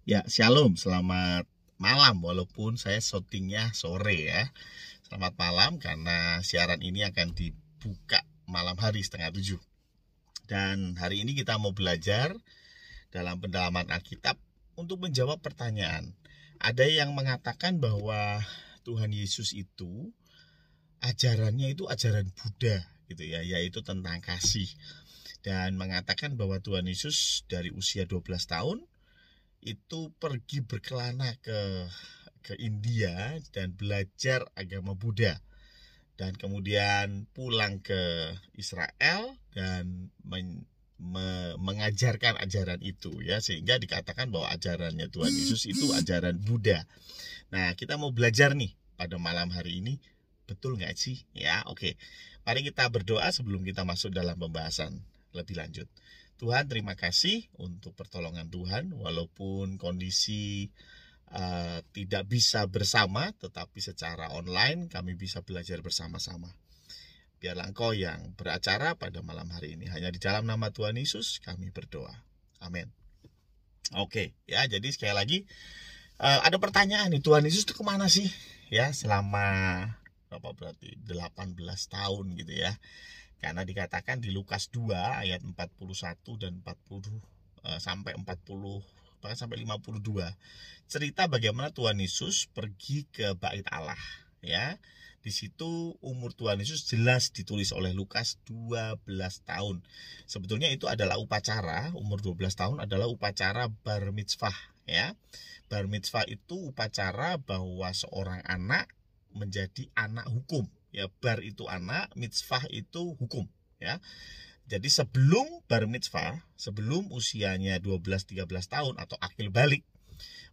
Ya, shalom, selamat malam walaupun saya syutingnya sore ya. Selamat malam karena siaran ini akan dibuka malam hari 6:30. Dan hari ini kita mau belajar dalam pendalaman Alkitab untuk menjawab pertanyaan. Ada yang mengatakan bahwa Tuhan Yesus itu ajarannya itu ajaran Buddha gitu ya, yaitu tentang kasih. Dan mengatakan bahwa Tuhan Yesus dari usia 12 tahun itu pergi berkelana ke India dan belajar agama Buddha dan kemudian pulang ke Israel dan mengajarkan ajaran itu ya, sehingga dikatakan bahwa ajarannya Tuhan Yesus itu ajaran Buddha. Nah, kita mau belajar nih pada malam hari ini, betul nggak sih ya? Oke, mari kita berdoa sebelum kita masuk dalam pembahasan lebih lanjut. Tuhan, terima kasih untuk pertolongan Tuhan, walaupun kondisi tidak bisa bersama, tetapi secara online kami bisa belajar bersama-sama. Biarlah Engkau yang beracara pada malam hari ini. Hanya di dalam nama Tuhan Yesus kami berdoa. Amin. Oke, ya, jadi sekali lagi ada pertanyaan nih, Tuhan Yesus itu kemana sih? Ya, selama berapa berarti 18 tahun gitu ya. Karena dikatakan di Lukas 2 ayat 41 dan 40 sampai 40 bahkan sampai 52 cerita bagaimana Tuhan Yesus pergi ke Bait Allah ya. Di situ umur Tuhan Yesus jelas ditulis oleh Lukas 12 tahun. Sebetulnya itu adalah upacara, umur 12 tahun adalah upacara bar mitzvah ya. Bar mitzvah itu upacara bahwa seorang anak menjadi anak hukum. Ya, bar itu anak, mitzvah itu hukum ya. Jadi sebelum bar mitzvah, sebelum usianya 12-13 tahun atau akil balik,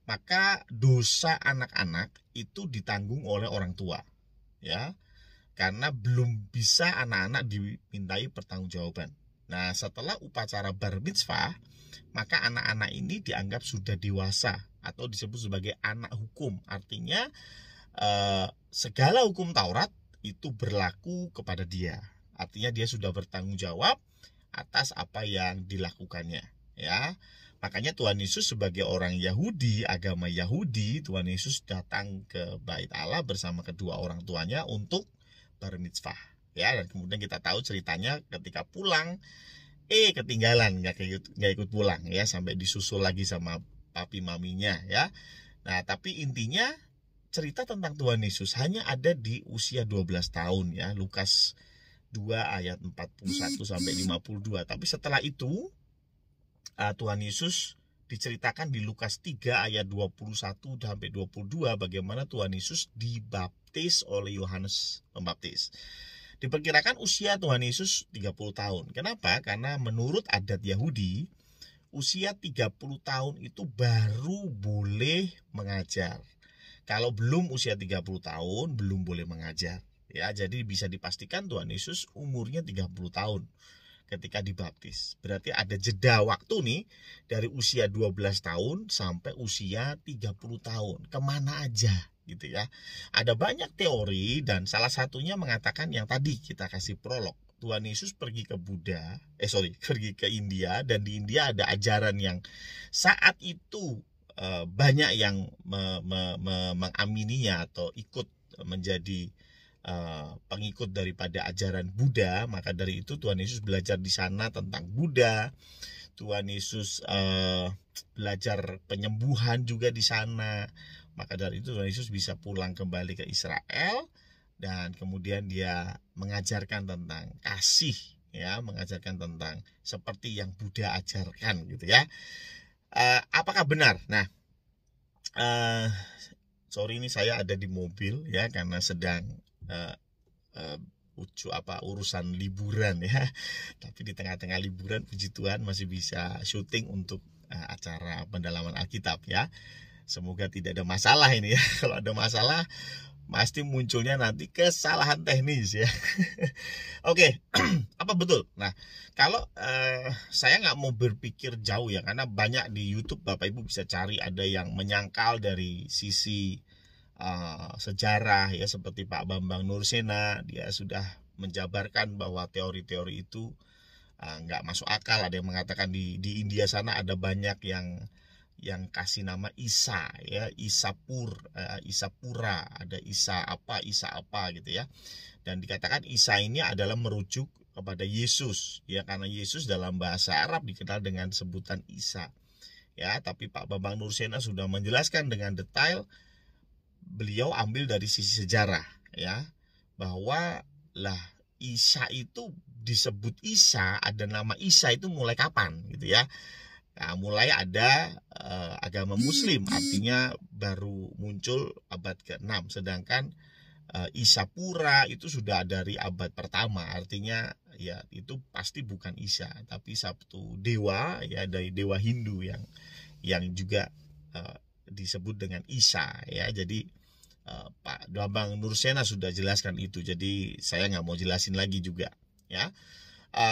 maka dosa anak-anak itu ditanggung oleh orang tua ya. Karena belum bisa anak-anak dimintai pertanggungjawaban. Nah, setelah upacara bar mitzvah, maka anak-anak ini dianggap sudah dewasa atau disebut sebagai anak hukum. Artinya segala hukum Taurat itu berlaku kepada dia. Artinya dia sudah bertanggung jawab atas apa yang dilakukannya ya. Makanya Tuhan Yesus sebagai orang Yahudi, agama Yahudi, Tuhan Yesus datang ke Bait Allah bersama kedua orang tuanya untuk bar mitzvah ya. Dan kemudian kita tahu ceritanya ketika pulang ketinggalan, nggak ikut pulang ya, sampai disusul lagi sama papi maminya ya. Nah, tapi intinya cerita tentang Tuhan Yesus hanya ada di usia 12 tahun ya, Lukas 2 ayat 41 sampai 52. Tapi setelah itu Tuhan Yesus diceritakan di Lukas 3 ayat 21 sampai 22 bagaimana Tuhan Yesus dibaptis oleh Yohanes Pembaptis. Diperkirakan usia Tuhan Yesus 30 tahun. Kenapa? Karena menurut adat Yahudi, usia 30 tahun itu baru boleh mengajar. Kalau belum usia 30 tahun, belum boleh mengajar. Ya, jadi bisa dipastikan Tuhan Yesus umurnya 30 tahun ketika dibaptis. Berarti ada jeda waktu nih dari usia 12 tahun sampai usia 30 tahun. Kemana aja gitu ya. Ada banyak teori dan salah satunya mengatakan yang tadi kita kasih prolog. Tuhan Yesus pergi ke pergi ke India, dan di India ada ajaran yang saat itu banyak yang mengamininya atau ikut menjadi pengikut daripada ajaran Buddha. Maka dari itu Tuhan Yesus belajar di sana tentang Buddha. Tuhan Yesus belajar penyembuhan juga di sana. Maka dari itu Tuhan Yesus bisa pulang kembali ke Israel dan kemudian dia mengajarkan tentang kasih ya, mengajarkan tentang seperti yang Buddha ajarkan gitu ya. Apakah benar? Nah, sorry ini saya ada di mobil ya karena sedang urusan liburan ya. Tapi di tengah-tengah liburan puji Tuhan masih bisa syuting untuk acara pendalaman Alkitab ya. Semoga tidak ada masalah ini ya. Kalau ada masalah pasti munculnya nanti kesalahan teknis ya. Oke, apa betul? Nah, kalau saya nggak mau berpikir jauh ya, karena banyak di YouTube Bapak Ibu bisa cari, ada yang menyangkal dari sisi sejarah ya, seperti Pak Bambang Nursena, dia sudah menjabarkan bahwa teori-teori itu nggak masuk akal. Ada yang mengatakan di India sana ada banyak yang yang kasih nama Isa, ya, Isapura, ada Isa apa gitu ya. Dan dikatakan Isa ini adalah merujuk kepada Yesus, ya, karena Yesus dalam bahasa Arab dikenal dengan sebutan Isa. Ya, tapi Pak Bambang Nursena sudah menjelaskan dengan detail. Beliau ambil dari sisi sejarah, ya, bahwa lah Isa itu disebut Isa, ada nama Isa itu mulai kapan gitu ya. Nah, mulai ada agama Muslim, artinya baru muncul abad ke-6, sedangkan Isapura itu sudah dari abad pertama, artinya ya itu pasti bukan Isa, tapi satu dewa, ya, dari dewa Hindu yang juga disebut dengan Isa, ya. Jadi Pak Bambang Nursena sudah jelaskan itu, jadi saya nggak mau jelasin lagi juga, ya.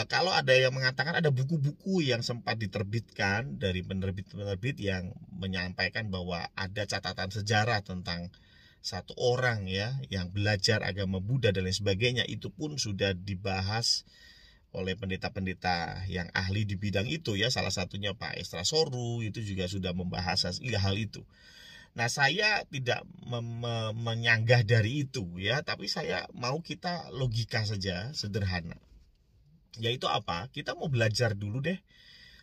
Kalau ada yang mengatakan ada buku-buku yang sempat diterbitkan dari penerbit-penerbit yang menyampaikan bahwa ada catatan sejarah tentang satu orang, ya, yang belajar agama Buddha dan lain sebagainya, itu pun sudah dibahas oleh pendeta-pendeta yang ahli di bidang itu, ya. Salah satunya Pak Estra Soru itu juga sudah membahas hal itu. Nah, saya tidak menyanggah dari itu, ya, tapi saya mau kita logika saja sederhana. Yaitu apa? Kita mau belajar dulu deh,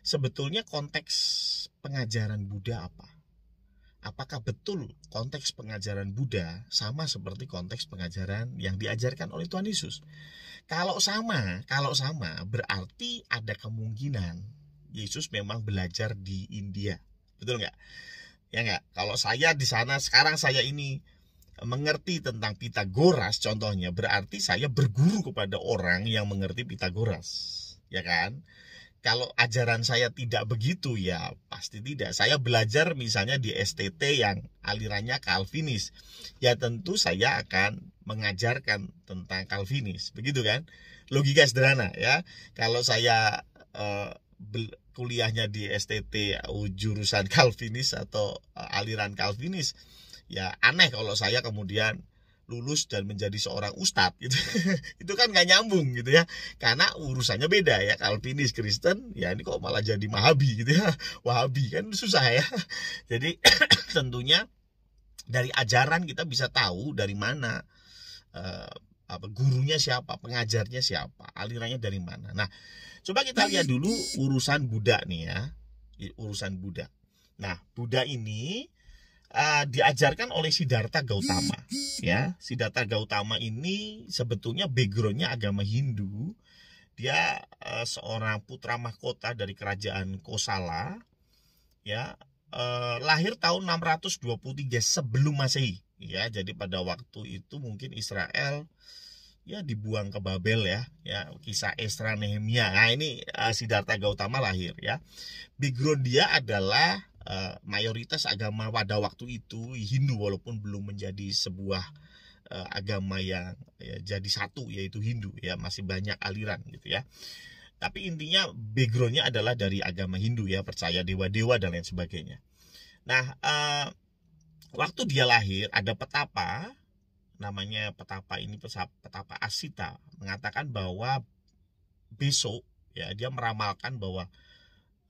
sebetulnya konteks pengajaran Buddha apa? Apakah betul konteks pengajaran Buddha sama seperti konteks pengajaran yang diajarkan oleh Tuhan Yesus? Kalau sama berarti ada kemungkinan Yesus memang belajar di India. Betul nggak? Ya nggak? Kalau saya di sana sekarang, saya ini mengerti tentang Pitagoras contohnya, berarti saya berguru kepada orang yang mengerti Pitagoras, ya kan? Kalau ajaran saya tidak begitu, ya pasti tidak. Saya belajar misalnya di STT yang alirannya Calvinis, ya tentu saya akan mengajarkan tentang Calvinis, begitu kan? Logika sederhana, ya. Kalau saya kuliahnya di STT jurusan Calvinis atau aliran Calvinis, ya aneh kalau saya kemudian lulus dan menjadi seorang ustadz gitu. Itu kan nggak nyambung gitu ya, karena urusannya beda, ya. Calvinis Kristen, ya ini kok malah jadi Wahabi gitu ya. Wahabi kan susah, ya. Jadi tentunya dari ajaran kita bisa tahu dari mana gurunya siapa, pengajarnya siapa, alirannya dari mana. Nah, coba kita lihat dulu urusan Buddha nih, ya. Urusan Buddha. Nah, Buddha ini diajarkan oleh Siddhartha Gautama, ya. Siddhartha Gautama ini sebetulnya backgroundnya agama Hindu. Dia seorang putra mahkota dari kerajaan Kosala, ya. Lahir tahun 623 sebelum Masehi, ya. Jadi pada waktu itu mungkin Israel, ya, dibuang ke Babel, ya, kisah Esra Nehemia. Nah, ini Siddhartha Gautama lahir, ya. Background dia adalah mayoritas agama pada waktu itu Hindu, walaupun belum menjadi sebuah agama yang, ya, jadi satu, yaitu Hindu, ya, masih banyak aliran gitu, ya. Tapi intinya backgroundnya adalah dari agama Hindu, ya, percaya dewa-dewa dan lain sebagainya. Nah, waktu dia lahir ada petapa, namanya petapa ini petapa Asita, mengatakan bahwa besok, ya, dia meramalkan bahwa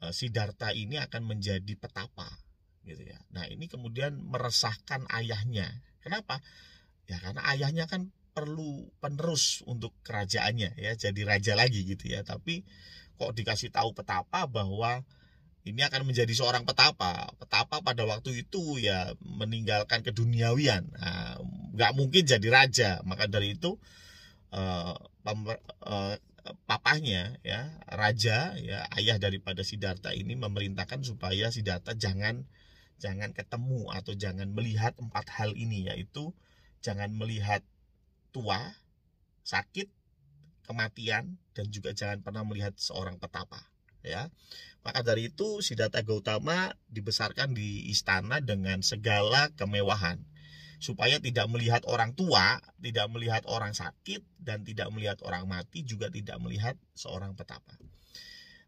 Siddhartha ini akan menjadi petapa gitu, ya. Nah, ini kemudian meresahkan ayahnya. Kenapa? Ya karena ayahnya kan perlu penerus untuk kerajaannya, ya, jadi raja lagi gitu, ya. Tapi kok dikasih tahu petapa bahwa ini akan menjadi seorang petapa. Petapa pada waktu itu, ya, meninggalkan keduniawian. Nah, nggak mungkin jadi raja. Maka dari itu papahnya, ya, raja, ya, ayah daripada Siddhartha ini memerintahkan supaya Siddhartha jangan ketemu atau jangan melihat 4 hal ini, yaitu jangan melihat tua, sakit, kematian, dan juga jangan pernah melihat seorang petapa, ya. Maka dari itu Siddhartha Gautama dibesarkan di istana dengan segala kemewahan, supaya tidak melihat orang tua, tidak melihat orang sakit, dan tidak melihat orang mati, juga tidak melihat seorang petapa.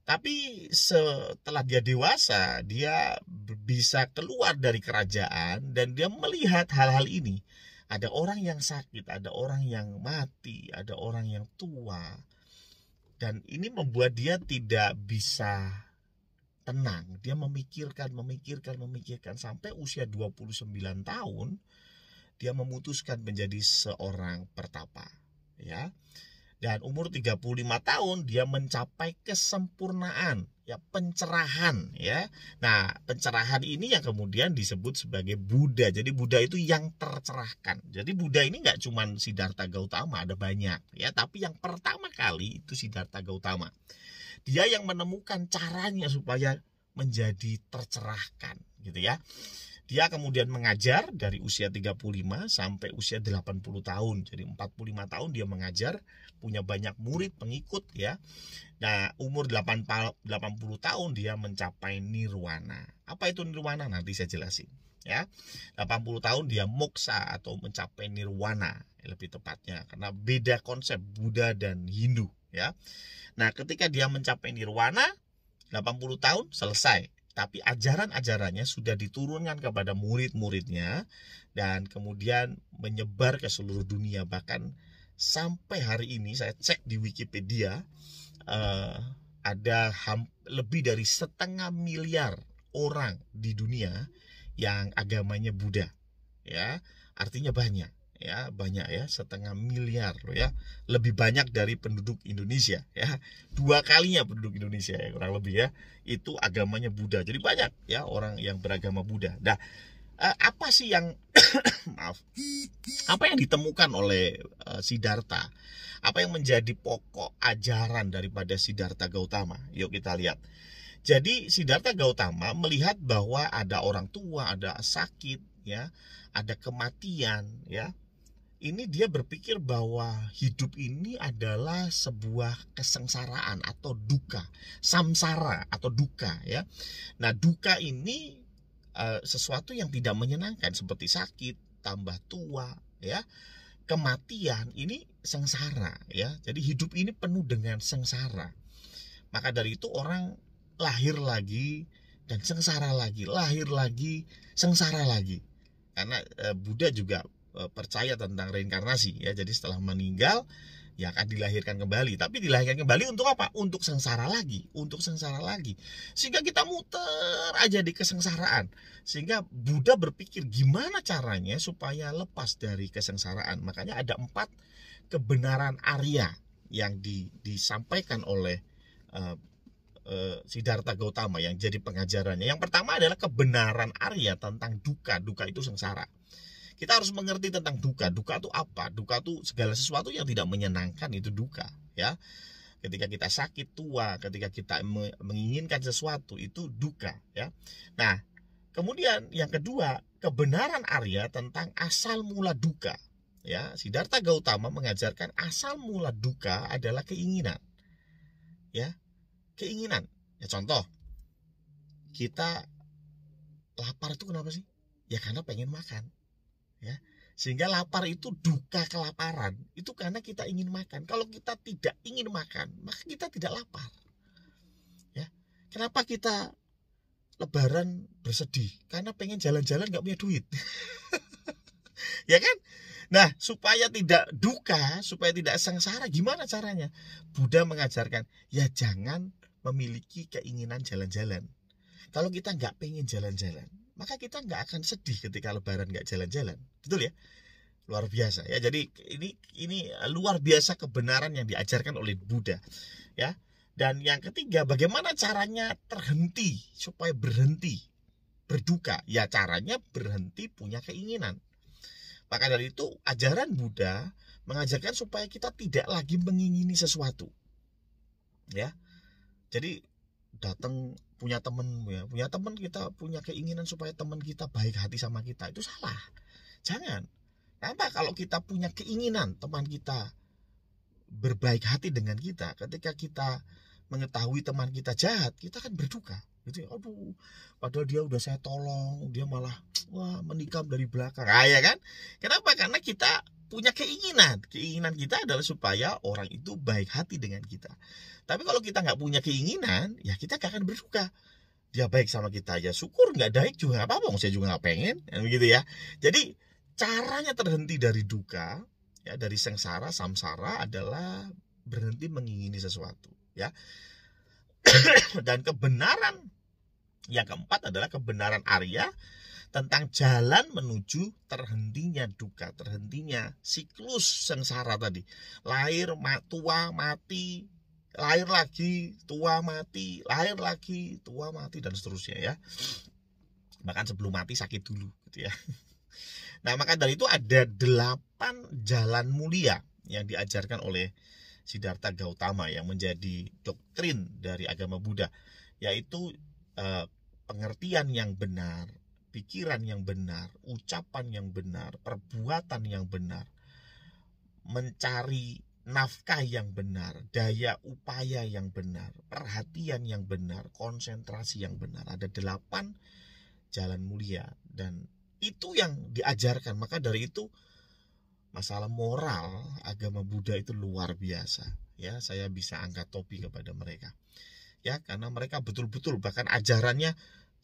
Tapi setelah dia dewasa, dia bisa keluar dari kerajaan dan dia melihat hal-hal ini. Ada orang yang sakit, ada orang yang mati, ada orang yang tua. Dan ini membuat dia tidak bisa tenang. Dia memikirkan sampai usia 29 tahun dia memutuskan menjadi seorang pertapa, ya. Dan umur 35 tahun dia mencapai kesempurnaan, ya, pencerahan, ya. Nah, pencerahan ini yang kemudian disebut sebagai Buddha. Jadi Buddha itu yang tercerahkan. Jadi Buddha ini nggak cuma Siddhartha Gautama, ada banyak, ya. Tapi yang pertama kali itu Siddhartha Gautama. Dia yang menemukan caranya supaya menjadi tercerahkan, gitu ya. Dia kemudian mengajar dari usia 35 sampai usia 80 tahun. Jadi 45 tahun dia mengajar, punya banyak murid, pengikut, ya. Nah, umur 80 tahun dia mencapai nirwana. Apa itu nirwana? Nanti saya jelasin, ya. 80 tahun dia moksa atau mencapai nirwana, lebih tepatnya, karena beda konsep Buddha dan Hindu, ya. Nah, ketika dia mencapai nirwana, 80 tahun selesai. Tapi ajaran-ajarannya sudah diturunkan kepada murid-muridnya dan kemudian menyebar ke seluruh dunia. Bahkan sampai hari ini saya cek di Wikipedia, ada lebih dari 1,5 miliar orang di dunia yang agamanya Buddha, ya. Artinya banyak, ya, 1,5 miliar loh, ya. Lebih banyak dari penduduk Indonesia, ya. 2 kalinya penduduk Indonesia, ya, kurang lebih, ya. Itu agamanya Buddha. Jadi banyak, ya, orang yang beragama Buddha. Nah, apa sih yang maaf, apa yang ditemukan oleh Siddhartha? Apa yang menjadi pokok ajaran daripada Siddhartha Gautama? Yuk kita lihat. Jadi Siddhartha Gautama melihat bahwa ada orang tua, ada sakit, ya, ada kematian, ya. Ini dia berpikir bahwa hidup ini adalah sebuah kesengsaraan atau duka, samsara atau duka, ya. Nah, duka ini sesuatu yang tidak menyenangkan seperti sakit, tambah tua, ya. Kematian ini sengsara, ya. Jadi hidup ini penuh dengan sengsara. Maka dari itu orang lahir lagi dan sengsara lagi, lahir lagi, sengsara lagi. Karena Buddha juga percaya tentang reinkarnasi, ya. Jadi setelah meninggal ya akan dilahirkan kembali. Tapi dilahirkan kembali untuk apa? Untuk sengsara lagi, Sehingga kita muter aja di kesengsaraan. Sehingga Buddha berpikir gimana caranya supaya lepas dari kesengsaraan. Makanya ada 4 kebenaran Arya yang disampaikan oleh Siddhartha Gautama yang jadi pengajarannya. Yang pertama adalah kebenaran Arya tentang duka. Duka itu sengsara. Kita harus mengerti tentang duka. Duka itu apa? Duka itu segala sesuatu yang tidak menyenangkan, itu duka, ya. Ketika kita sakit, tua, ketika kita menginginkan sesuatu, itu duka, ya. Nah, kemudian yang kedua, kebenaran Arya tentang asal mula duka, ya. Siddhartha Gautama mengajarkan asal mula duka adalah keinginan, ya. Keinginan. Ya, contoh, kita lapar itu kenapa sih? Ya karena pengen makan. Ya, sehingga lapar itu duka kelaparan itu karena kita ingin makan. Kalau kita tidak ingin makan, maka kita tidak lapar, ya. Kenapa kita lebaran bersedih? Karena pengen jalan-jalan nggak punya duit. Ya kan? Nah, supaya tidak duka, supaya tidak sengsara, gimana caranya? Buddha mengajarkan, ya jangan memiliki keinginan jalan-jalan. Kalau kita nggak pengen jalan-jalan, maka kita nggak akan sedih ketika lebaran nggak jalan-jalan. Betul, ya? Luar biasa, ya. Jadi ini luar biasa kebenaran yang diajarkan oleh Buddha, ya. Dan yang ketiga, bagaimana caranya terhenti supaya berhenti berduka? Ya caranya berhenti punya keinginan. Maka dari itu ajaran Buddha mengajarkan supaya kita tidak lagi mengingini sesuatu, ya. Jadi datang punya teman, ya, kita punya keinginan supaya teman kita baik hati sama kita, itu salah. Jangan. Kenapa? Kalau kita punya keinginan teman kita berbaik hati dengan kita, ketika kita mengetahui teman kita jahat, kita akan berduka. Gitu ya, aduh, padahal dia udah saya tolong, dia malah menikam dari belakang. Ya kan? Kenapa? Karena kita punya keinginan. Keinginan kita adalah supaya orang itu baik hati dengan kita. Tapi kalau kita nggak punya keinginan, ya kita gak akan berduka. Dia baik sama kita, ya syukur. Nggak baik juga nggak apa-apa, saya juga nggak pengen, begitu ya. Jadi caranya terhenti dari duka, ya, dari sengsara, samsara adalah berhenti mengingini sesuatu, ya. Dan kebenaran Yang keempat adalah kebenaran Arya tentang jalan menuju terhentinya duka, terhentinya siklus sengsara tadi. Lahir, tua, mati, lahir lagi, tua, mati, lahir lagi, tua, mati, dan seterusnya ya. Bahkan sebelum mati sakit dulu gitu ya. Nah, maka dari itu ada 8 jalan mulia yang diajarkan oleh Siddhartha Gautama yang menjadi doktrin dari agama Buddha, yaitu pengertian yang benar, pikiran yang benar, ucapan yang benar, perbuatan yang benar, mencari nafkah yang benar, daya upaya yang benar, perhatian yang benar, konsentrasi yang benar. Ada 8 jalan mulia dan itu yang diajarkan. Maka dari itu masalah moral agama Buddha itu luar biasa ya. Saya bisa angkat topi kepada mereka ya, karena mereka betul-betul bahkan ajarannya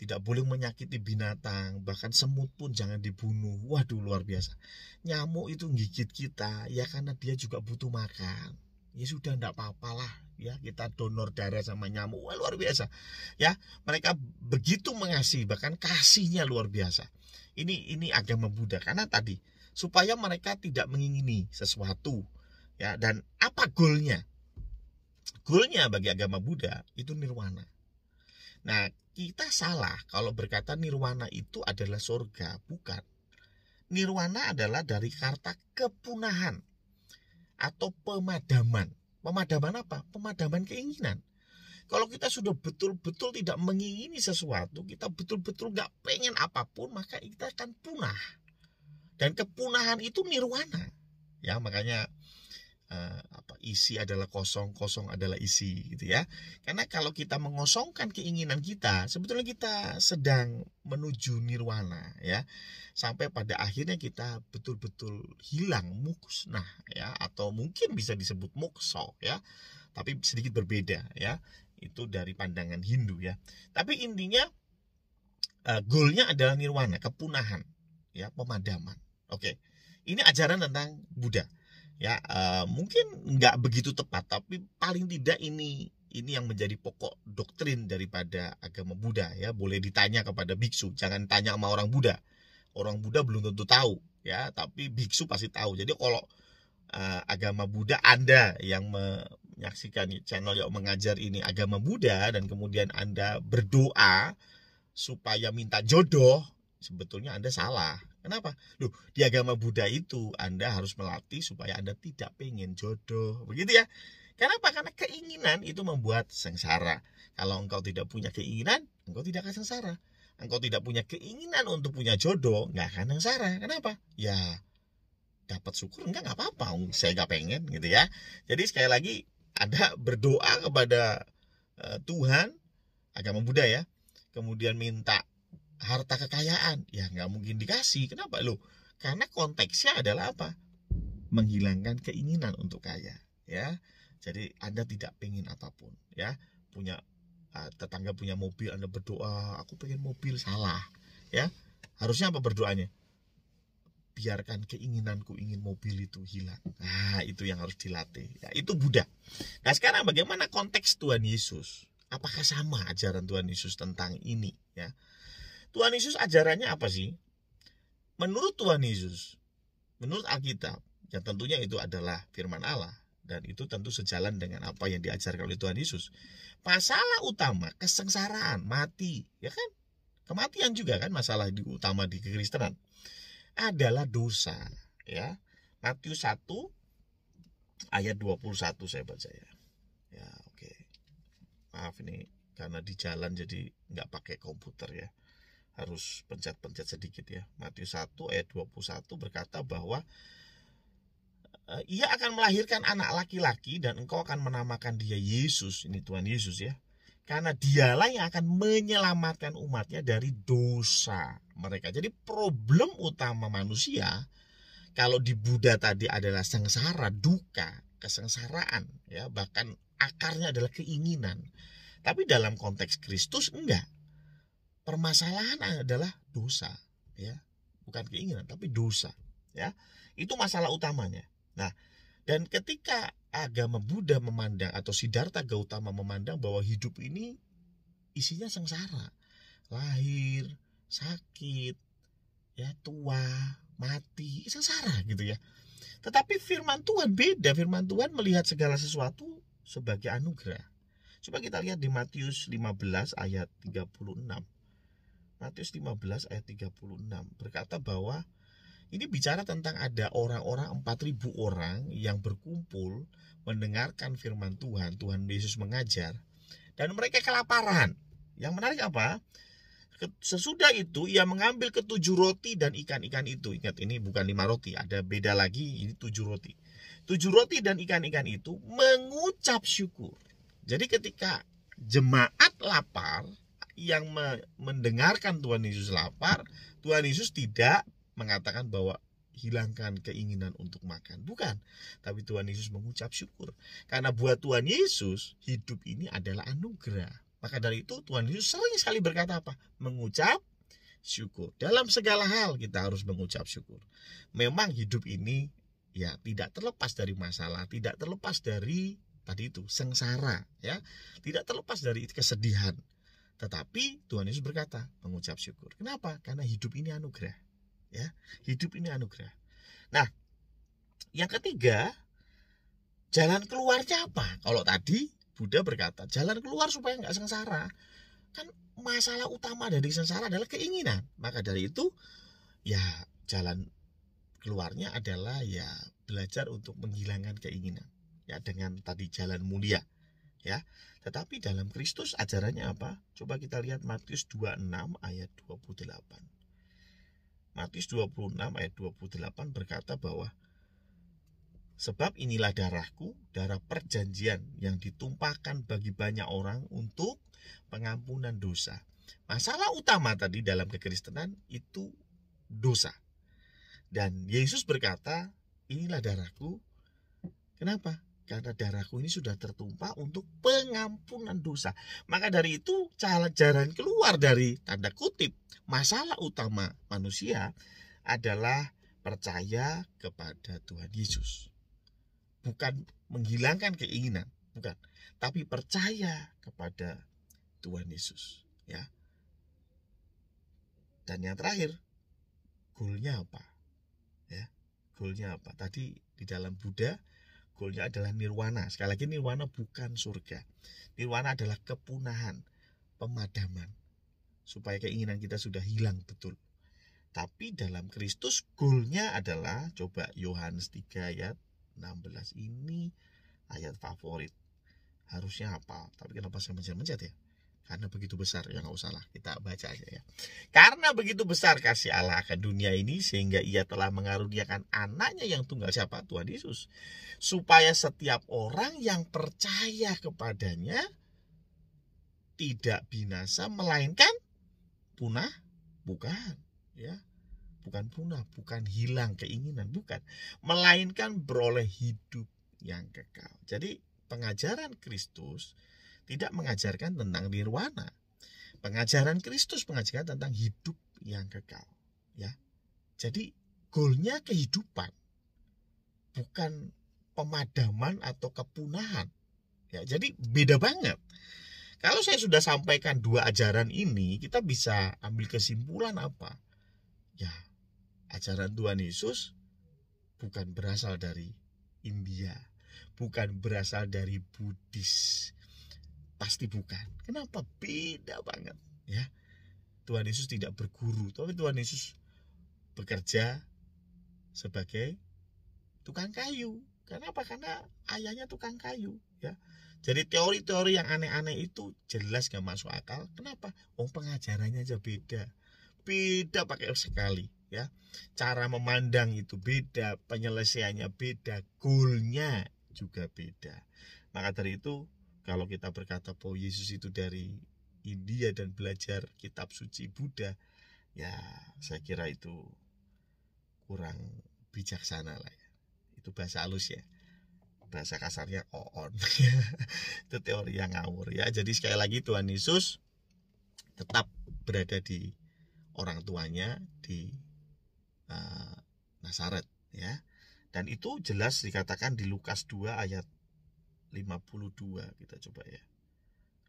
tidak boleh menyakiti binatang, bahkan semut pun jangan dibunuh. Waduh, luar biasa. Nyamuk itu gigit kita ya karena dia juga butuh makan. Ya sudah, enggak apa-apalah ya, kita donor darah sama nyamuk. Wah, luar biasa ya. Mereka begitu mengasihi, bahkan kasihnya luar biasa. Ini agama Buddha karena tadi supaya mereka tidak mengingini sesuatu ya. Dan apa goalnya? Goalnya bagi agama Buddha itu nirwana. Nah, kita salah kalau berkata nirwana itu adalah surga. Bukan. Nirwana adalah dari kata kepunahan atau pemadaman. Pemadaman apa? Pemadaman keinginan. Kalau kita sudah betul-betul tidak mengingini sesuatu, kita betul-betul gak pengen apapun, maka kita akan punah. Dan kepunahan itu nirwana. Ya, makanya isi adalah kosong, kosong adalah isi gitu ya. Karena kalau kita mengosongkan keinginan kita, sebetulnya kita sedang menuju nirwana ya. Sampai pada akhirnya kita betul-betul hilang, musnah ya, atau mungkin bisa disebut mokso ya. Tapi sedikit berbeda ya. Itu dari pandangan Hindu ya. Tapi intinya goalnya adalah nirwana, kepunahan ya, pemadaman. Oke. Ini ajaran tentang Buddha. Ya, mungkin nggak begitu tepat, tapi paling tidak ini yang menjadi pokok doktrin daripada agama Buddha ya. Boleh ditanya kepada biksu, jangan tanya sama orang Buddha. Orang Buddha belum tentu tahu ya, tapi biksu pasti tahu. Jadi kalau agama Buddha, Anda yang menyaksikan channel yang mengajar ini agama Buddha dan kemudian Anda berdoa supaya minta jodoh, sebetulnya Anda salah. Kenapa? Loh, di agama Buddha itu Anda harus melatih supaya Anda tidak pengen jodoh. Begitu ya. Kenapa? Karena keinginan itu membuat sengsara. Kalau engkau tidak punya keinginan, engkau tidak akan sengsara. Engkau tidak punya keinginan untuk punya jodoh, nggak akan sengsara. Kenapa? Ya, dapat syukur enggak apa-apa. Saya nggak pengen gitu ya. Jadi sekali lagi, Anda berdoa kepada Tuhan, agama Buddha ya, kemudian minta harta kekayaan, ya nggak mungkin dikasih. Kenapa? Loh, karena konteksnya adalah apa? Menghilangkan keinginan untuk kaya ya. Jadi Anda tidak pengen apapun ya. Punya tetangga punya mobil, Anda berdoa aku pengen mobil, salah ya. Harusnya apa berdoanya? Biarkan keinginanku ingin mobil itu hilang. Nah, itu yang harus dilatih ya. Itu Buddha. Nah, sekarang bagaimana konteks Tuhan Yesus? Apakah sama ajaran Tuhan Yesus tentang ini ya? Tuhan Yesus ajarannya apa sih? Menurut Tuhan Yesus, menurut Alkitab, yang tentunya itu adalah firman Allah, dan itu tentu sejalan dengan apa yang diajarkan oleh Tuhan Yesus. Masalah utama kesengsaraan, mati, ya kan? Kematian juga kan masalah utama di kekristenan. Adalah dosa, ya. Matius 1 ayat 21 saya baca ya. Ya, oke. Maaf ini karena di jalan jadi nggak pakai komputer ya. Harus pencet-pencet sedikit ya. Matius 1 ayat 21 berkata bahwa ia akan melahirkan anak laki-laki dan engkau akan menamakan dia Yesus. Ini Tuhan Yesus ya. Karena dialah yang akan menyelamatkan umatnya dari dosa mereka. Jadi problem utama manusia kalau di Buddha tadi adalah sengsara, duka, kesengsaraan ya, bahkan akarnya adalah keinginan. Tapi dalam konteks Kristus enggak. Permasalahan adalah dosa ya, bukan keinginan tapi dosa ya. Itu masalah utamanya. Nah, dan ketika agama Buddha memandang atau Siddhartha Gautama memandang bahwa hidup ini isinya sengsara, lahir, sakit, ya, tua, mati, sengsara gitu ya. Tetapi firman Tuhan beda. Firman Tuhan melihat segala sesuatu sebagai anugerah. Coba kita lihat di Matius 15 ayat 36. Matius 15 ayat 36 berkata bahwa ini bicara tentang ada orang-orang 4.000 orang yang berkumpul mendengarkan firman Tuhan. Tuhan Yesus mengajar dan mereka kelaparan. Yang menarik apa? Sesudah itu ia mengambil ke-7 roti dan ikan-ikan itu. Ingat, ini bukan 5 roti, ada beda lagi, ini 7 roti. 7 roti dan ikan-ikan itu mengucap syukur. Jadi ketika jemaat lapar, yang mendengarkan Tuhan Yesus lapar, Tuhan Yesus tidak mengatakan bahwa hilangkan keinginan untuk makan. Bukan. Tapi Tuhan Yesus mengucap syukur. Karena buat Tuhan Yesus, hidup ini adalah anugerah. Maka dari itu Tuhan Yesus sering sekali berkata apa? Mengucap syukur. Dalam segala hal kita harus mengucap syukur. Memang hidup ini ya tidak terlepas dari masalah, tidak terlepas dari tadi itu sengsara, ya, tidak terlepas dari kesedihan. Tetapi Tuhan Yesus berkata mengucap syukur. Kenapa? Karena hidup ini anugerah, ya. Hidup ini anugerah. Nah, yang ketiga, jalan keluarnya apa? Kalau tadi Buddha berkata jalan keluar supaya nggak sengsara. Kan masalah utama dari sengsara adalah keinginan. Maka dari itu ya jalan keluarnya adalah ya belajar untuk menghilangkan keinginan. Ya dengan tadi jalan mulia. Ya. Tetapi dalam Kristus ajarannya apa? Coba kita lihat Matius 26 ayat 28. Matius 26 ayat 28 berkata bahwa sebab inilah darahku, darah perjanjian yang ditumpahkan bagi banyak orang untuk pengampunan dosa. Masalah utama tadi dalam kekristenan itu dosa. Dan Yesus berkata, inilah darahku. Kenapa? Karena darahku ini sudah tertumpah untuk pengampunan dosa. Maka dari itu jalan keluar dari tanda kutip masalah utama manusia adalah percaya kepada Tuhan Yesus. Bukan menghilangkan keinginan, bukan, tapi percaya kepada Tuhan Yesus, ya. Dan yang terakhir, goalnya apa? Ya, goalnya apa? Tadi di dalam Buddha, goalnya adalah nirwana. Sekali lagi, nirwana bukan surga. Nirwana adalah kepunahan, pemadaman, supaya keinginan kita sudah hilang betul. Tapi dalam Kristus goalnya adalah, coba Yohanes 3 ayat 16 ini ayat favorit. Harusnya apa? Tapi kenapa saya mencet-mencet ya? Karena begitu besar, ya nggak usah lah, kita baca aja ya. Karena begitu besar kasih Allah akan dunia ini sehingga ia telah mengaruniakan anaknya yang tunggal, siapa? Tuhan Yesus. Supaya setiap orang yang percaya kepadanya tidak binasa melainkan punah, bukan, ya. Bukan punah, bukan hilang keinginan, bukan, melainkan beroleh hidup yang kekal. Jadi pengajaran Kristus tidak mengajarkan tentang nirwana. Pengajaran Kristus mengajarkan tentang hidup yang kekal, ya. Jadi goalnya kehidupan, bukan pemadaman atau kepunahan, ya. Jadi beda banget. Kalau saya sudah sampaikan dua ajaran ini, kita bisa ambil kesimpulan apa? Ya, ajaran Tuhan Yesus bukan berasal dari India, bukan berasal dari Buddhis, pasti bukan. Kenapa? Beda banget, ya. Tuhan Yesus tidak berguru, tapi Tuhan Yesus bekerja sebagai tukang kayu. Kenapa? Karena ayahnya tukang kayu, ya. Jadi teori-teori yang aneh-aneh itu jelas gak masuk akal. Kenapa? Pengajarannya aja beda pakai sekali, ya. Cara memandang itu beda, penyelesaiannya beda, goalnya juga beda. Maka dari itu, kalau kita berkata bahwa Yesus itu dari India dan belajar kitab suci Buddha, ya saya kira itu kurang bijaksana lah, ya. Itu bahasa halus, ya. Bahasa kasarnya oon. Itu teori yang ngawur, ya. Jadi sekali lagi Tuhan Yesus tetap berada di orang tuanya di Nazaret, ya. Dan itu jelas dikatakan di Lukas 2 ayat 52. Kita coba ya.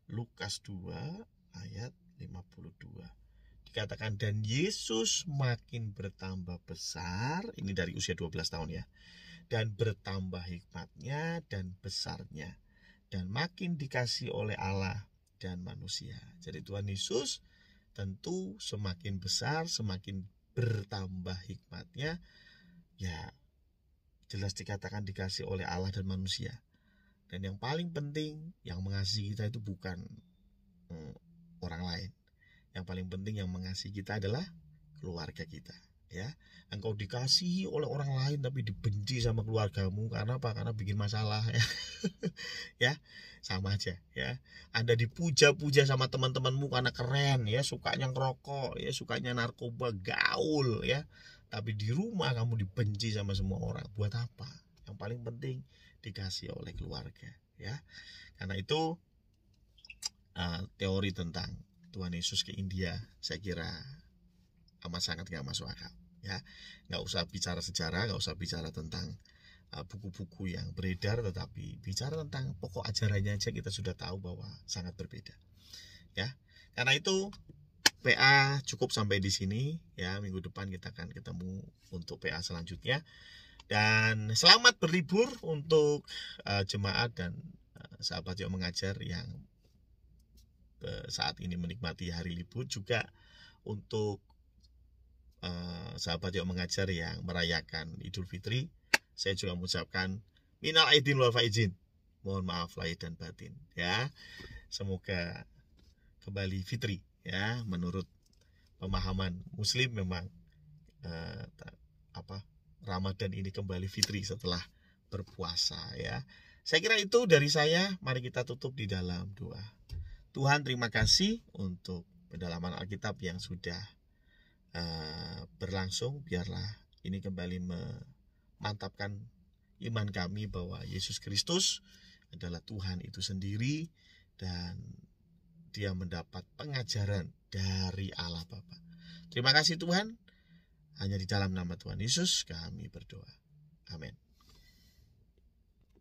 Lukas 2 ayat 52. Dikatakan dan Yesus makin bertambah besar, ini dari usia 12 tahun ya. Dan bertambah hikmatnya dan besarnya, dan makin dikasih oleh Allah dan manusia. Jadi Tuhan Yesus tentu semakin besar, semakin bertambah hikmatnya, ya jelas dikatakan dikasih oleh Allah dan manusia. Dan yang paling penting, yang mengasihi kita itu bukan orang lain. Yang paling penting yang mengasihi kita adalah keluarga kita, ya. Engkau dikasihi oleh orang lain tapi dibenci sama keluargamu karena apa? Karena bikin masalah, ya. Ya, sama aja, ya. Anda dipuja-puja sama teman-temanmu karena keren, ya, sukanya ngerokok, ya, sukanya narkoba, gaul, ya. Tapi di rumah kamu dibenci sama semua orang. Buat apa? Yang paling penting dikasih oleh keluarga, ya. Karena itu teori tentang Tuhan Yesus ke India saya kira amat sangat gak masuk akal, ya. Gak usah bicara sejarah, gak usah bicara tentang buku-buku yang beredar, tetapi bicara tentang pokok ajarannya aja kita sudah tahu bahwa sangat berbeda, ya. Karena itu PA cukup sampai di sini, ya. Minggu depan kita akan ketemu untuk PA selanjutnya. Dan selamat berlibur untuk jemaat dan sahabat yang mengajar yang saat ini menikmati hari libur, juga untuk sahabat yang mengajar yang merayakan Idul Fitri. Saya juga mengucapkan minal aidin wal faizin, mohon maaf lahir dan batin, ya. Semoga kembali fitri, ya. Menurut pemahaman Muslim memang Ramadan ini kembali fitri setelah berpuasa, ya. Saya kira itu dari saya. Mari kita tutup di dalam doa. Tuhan, terima kasih untuk pendalaman Alkitab yang sudah berlangsung. Biarlah ini kembali memantapkan iman kami bahwa Yesus Kristus adalah Tuhan itu sendiri dan Dia mendapat pengajaran dari Allah Bapa. Terima kasih Tuhan. Hanya di dalam nama Tuhan Yesus kami berdoa. Amin.